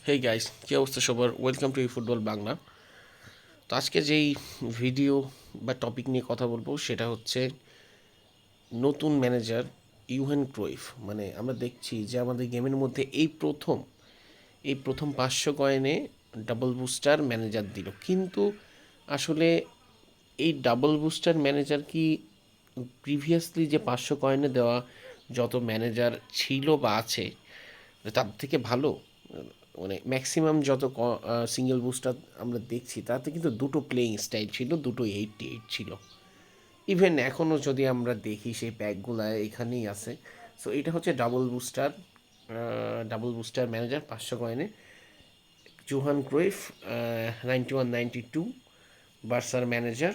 Hey guys, কী অবস্থা সবার? Welcome to football Bangla. তো আজকে যেই ভিডিও বা টপিক নিয়ে কথা বলবো সেটা হচ্ছে নতুন ম্যানেজার ইউহেন ক্রুইফ। মানে আমরা দেখছি যে আমাদের গেমের মধ্যে এই প্রথম 500 কয়েনে ডাবল বুস্টার ম্যানেজার দিল, কিন্তু আসলে এই ডাবল বুস্টার ম্যানেজার কি প্রিভিয়াসলি যে 500 কয়েনে দেওয়া যত ম্যানেজার ছিল বা আছে তার থেকে ভালো? মানে ম্যাক্সিমাম যত সিঙ্গেল বুস্টার আমরা দেখছি তাতে কিন্তু দুটো প্লেয়িং স্টাইল ছিল, দুটো 88 ছিল। ইভেন এখনও যদি আমরা দেখি সেই প্যাকগুলো এখানেই আছে। সো এটা হচ্ছে ডাবল বুস্টার ম্যানেজার 500 কয়েনে জোহান ক্রুইফ, 91-92 বার্সার ম্যানেজার।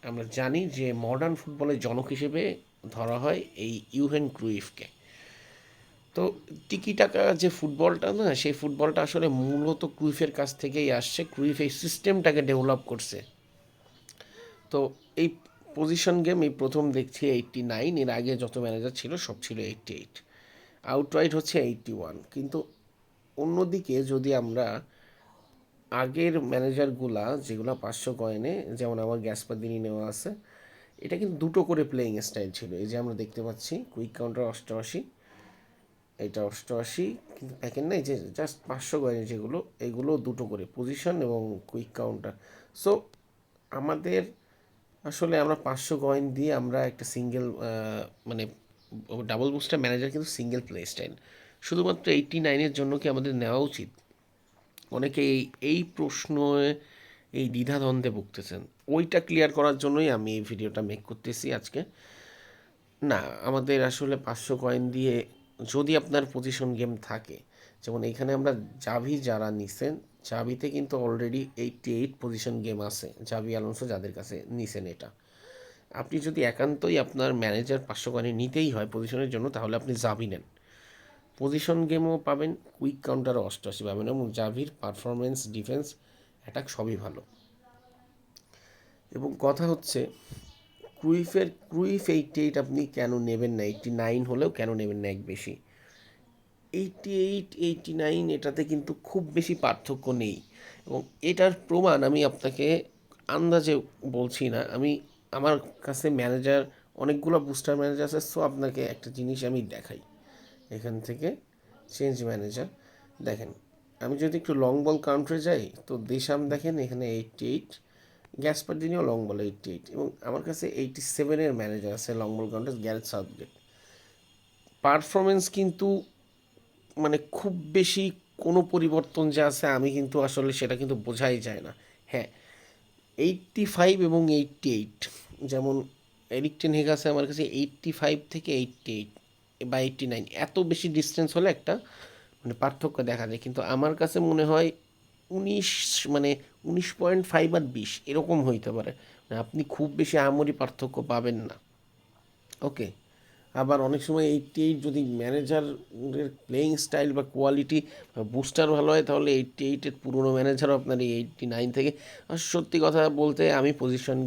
আমরা জানি যে মডার্ন ফুটবলের জনক হিসেবে ধরা হয় এই ইউহেন ক্রুইফকে। তো টিকি টাকা যে ফুটবলটা না, সেই ফুটবলটা আসলে মূলত ক্রুইফের কাছ থেকেই আসছে। ক্রুইফ এই সিস্টেমটাকে ডেভেলপ করছে। তো এই পজিশন গেম এই প্রথম দেখছি 89। এর আগে যত ম্যানেজার ছিল সব ছিল 88। আউটরাইট হচ্ছে 81। কিন্তু অন্যদিকে যদি আমরা আগের ম্যানেজারগুলা যেগুলো 500 কয়েনে, যেমন আমার গ্যাসপাদিনি নেওয়া আছে, এটা কিন্তু দুটো করে প্লেয়িং স্টাইল ছিল। এই যে আমরা দেখতে পাচ্ছি কুইক কাউন্টার 88, এটা 88, কিন্তু প্যাকেট নাই যে জাস্ট 500 কয়েনের যেগুলো, এগুলো দুটো করে পজিশন এবং কুইক কাউন্টার। সো আমাদের আসলে আমরা 500 কয়েন দিয়ে আমরা একটা সিঙ্গেল মানে ডাবল বুস্টার ম্যানেজার কিন্তু সিঙ্গেল প্লে স্টাইল শুধুমাত্র 89-এর জন্য কি আমাদের নেওয়া উচিত? অনেকে এই প্রশ্ন, এই দ্বিধাদ্বন্দ্বে ভুগতেছেন। ওইটা ক্লিয়ার করার জন্যই আমি এই ভিডিওটা মেক করতেছি আজকে। না, আমাদের আসলে 500 কয়েন দিয়ে যদি আপনার পজিশন গেম থাকে, যেমন এখানে আমরা জাভি যারা নিছেন, জাভিতে কিন্তু অলরেডি 88 পজিশন গেম আছে। জাভি আলোনসো যাদের কাছে নিছেন, এটা আপনি যদি একান্তই আপনার ম্যানেজার 500 কয়েনে নিতেই হয় পজিশনের জন্য, তাহলে আপনি জাভি নেন। পজিশন গেমও পাবেন, কুইক কাউন্টারও 88 পাবেন, এবং জাভির পারফরমেন্স, ডিফেন্স, অ্যাটাক সবই ভালো। এবং কথা হচ্ছে ক্রুইফ 88 আপনি কেন নেবেন না? 89 হলেও কেন নেবেন না এক বেশি? 88-89 এটাতে কিন্তু খুব বেশি পার্থক্য নেই। এবং এটার প্রমাণ আমি আপনাকে আন্দাজে বলছি না, আমি আমার কাছে ম্যানেজার অনেকগুলো বুস্টার ম্যানেজার আছে। সো আপনাকে একটা জিনিস আমি দেখাই এখান থেকে। চেঞ্জ ম্যানেজার দেখেন, আমি যদি একটু লং বল কাউন্টারে যাই, তো দেশাম দেখেন এখানে 88, গ্যাসপারদিনিও লং বল 88, এবং আমার কাছে 87-এর ম্যানেজার আছে long ball counter, Gareth Southgate. Performance কিন্তু মানে খুব বেশি কোনো পরিবর্তন যে আছে আমি কিন্তু আসলে সেটা কিন্তু বোঝাই যায় না। হ্যাঁ, 85 এবং 88, যেমন এরিক টেন হেগ আছে আমার কাছে 85 থেকে 88 বা 89, এত বেশি ডিস্টেন্স হলে একটা মানে পার্থক্য দেখা যায়। কিন্তু আমার কাছে মনে হয় 19, মানে 19.5 আর 20 এরকম হইতে পারে। মানে আপনি খুব বেশি আহামরি পার্থক্য পাবেন না। ওকে। আবার অনেক সময় 88 যদি ম্যানেজারের প্লেয়িং স্টাইল বা কোয়ালিটি বুস্টার ভালো হয়, তাহলে 88-এর পুরনো ম্যানেজারও আপনার এই 89 থেকে। আর সত্যি কথা বলতে আমি পজিশন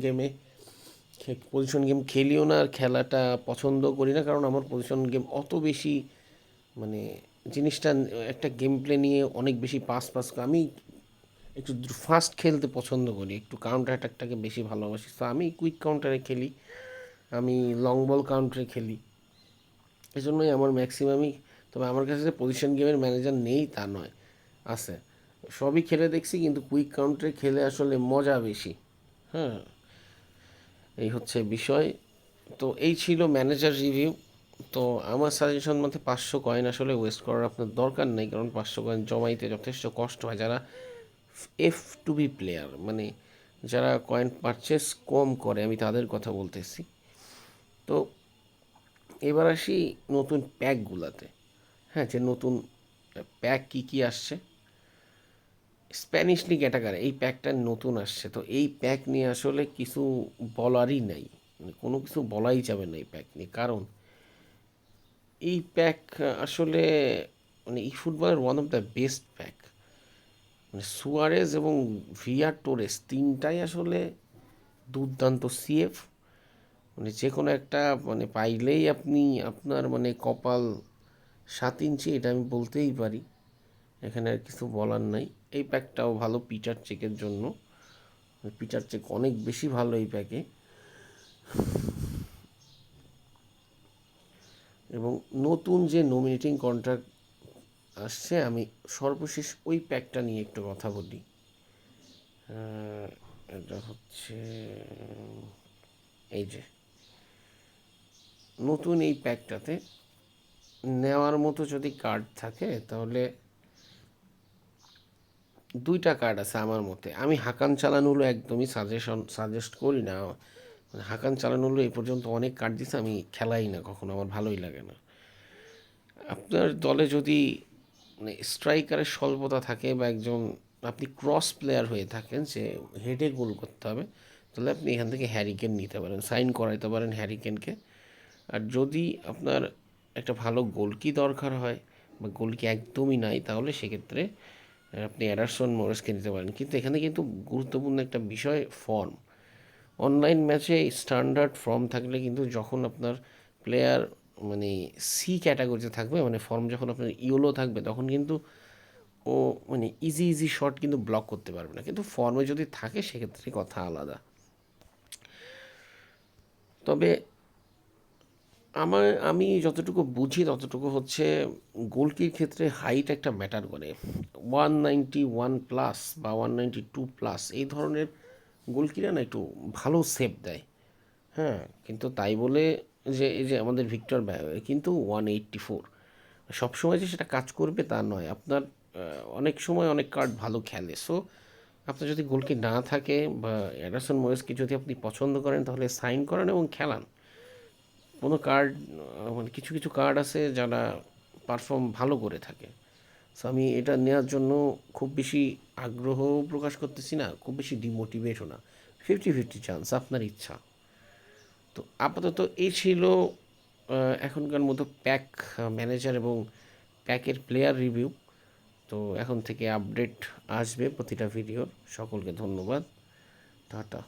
গেম খেলিও না, আর খেলাটা পছন্দ করি না, কারণ আমার পজিশন গেম অত বেশি মানে জিনিসটা একটা গেম প্লে নিয়ে অনেক বেশি পাস পাস আমি একটু ফাস্ট খেলতে পছন্দ করি, একটু কাউন্টার অ্যাটাকটাকে বেশি ভালোবাসি। তো আমি কুইক কাউন্টারে খেলি, আমি লং বল কাউন্টারে খেলি, এই জন্যই আমার ম্যাক্সিমামই। তবে আমার কাছে যে পজিশন গেমের ম্যানেজার নেই তা নয়, আছে। সবই খেলে দেখছি, কিন্তু কুইক কাউন্টারে খেলে আসলে মজা বেশি। হ্যাঁ, এই হচ্ছে বিষয়। তো এই ছিল ম্যানেজার রিভিউ। তো আমার সাজেশন মতে 500 কয়েন আসলে ওয়েস্ট করার আপনার দরকার নেই, কারণ 500 কয়েন জমাইতে যথেষ্ট কষ্ট হয়। যারা এফ টু বি প্লেয়ার, মানে যারা কয়েন পারচেস কম করে, আমি তাদের কথা বলতেছি। তো এবার আসি নতুন প্যাকগুলাতে। হ্যাঁ, যে নতুন প্যাক কী কী আসছে। স্প্যানিশ লিগ অ্যাটাকার এই প্যাকটা নতুন আসছে। তো এই প্যাক নিয়ে আসলে কিছু বলারই নাই, মানে কোনো কিছু বলাই যাবে না এই প্যাক নিয়ে। কারণ এই প্যাক আসলে মানে এই ফুটবলের one of the best pack. মানে সুয়ারেজ এবং ভিয়া টোরেস তিনটাই আসলে দুর্দান্ত সিএফ। মানে যে কোনো একটা মানে পাইলেই আপনি আপনার মানে কপাল 7 ইঞ্চি, এটা আমি বলতেই পারি। এখানে আর কিছু বলার নাই। এই প্যাকটাও ভালো পিটার চেকের জন্য, পিটার চেক অনেক বেশি ভালো এই প্যাকে। এবং নতুন যে নমিনেটিং কন্ট্রাক্ট আসছে, আমি সর্বশেষ ওই প্যাকটা নিয়ে একটু কথা বলি। এটা হচ্ছে এই যে নতুন এই প্যাকটাতে নেওয়ার মতো যদি কার্ড থাকে তাহলে দুইটা কার্ড আছে আমার মতে। আমি হাকান চালানুলো একদমই সাজেস্ট করি না। মানে হাকান চালানুলো এই পর্যন্ত অনেক কার্ড দিছে, আমি খেলাই না কখনো, আমার ভালোই লাগে না। আপনার দলে যদি মানে স্ট্রাইকারের স্বল্পতা থাকে বা একজন আপনি ক্রস প্লেয়ার হয়ে থাকেন যে হেডে গোল করতে হবে, তাহলে আপনি এখান থেকে হ্যারিকেন নিতে পারেন, সাইন করাইতে পারেন হ্যারিকেনকে। আর যদি আপনার একটা ভালো গোলকি দরকার হয় বা গোলকি একদমই নাই, তাহলে সেক্ষেত্রে আপনি অ্যাডারসন মোরেসকে নিতে পারেন। কিন্তু এখানে কিন্তু গুরুত্বপূর্ণ একটা বিষয় ফর্ম। অনলাইন ম্যাচে স্ট্যান্ডার্ড ফর্ম থাকলে কিন্তু যখন আপনার প্লেয়ার মানে সি ক্যাটাগরিতে থাকবে, মানে ফর্ম যখন আপনার ইউলো থাকবে, তখন কিন্তু ও মানে ইজি ইজি শট কিন্তু ব্লক করতে পারবে না। কিন্তু ফর্মে যদি থাকে সেক্ষেত্রে কথা আলাদা। তবে আমি যতটুকু বুঝি ততটুকু হচ্ছে গোলকির ক্ষেত্রে হাইট একটা ম্যাটার করে। 191 প্লাস বা 192 প্লাস এই ধরনের গোলকিরা না একটু ভালো সেভ দেয়। হ্যাঁ, কিন্তু তাই বলে যে এই যে আমাদের ভিক্টর কিন্তু 184, সবসময় যে সেটা কাজ করবে তা নয়। আপনার অনেক সময় অনেক কার্ড ভালো খেলে। সো আপনার যদি গোলকি না থাকে বা অ্যাডারসন মরিসকে যদি আপনি পছন্দ করেন, তাহলে সাইন করেন এবং খেলান। কোনো কার্ড মানে কিছু কিছু কার্ড আছে যারা পারফর্ম ভালো করে থাকে। সো আমি এটা নেওয়ার জন্য খুব বেশি আগ্রহ প্রকাশ করতেছি না, খুব বেশি ডিমোটিভেটও না। 50-50 চান্স, আপনার ইচ্ছা। তো আপাতত এই ছিল এখনকার মতো প্যাক ম্যানেজার এবং প্যাকের প্লেয়ার রিভিউ। তো এখন থেকে আপডেট আসবে প্রতিটা ভিডিওর। সকলকে ধন্যবাদ। টাটা।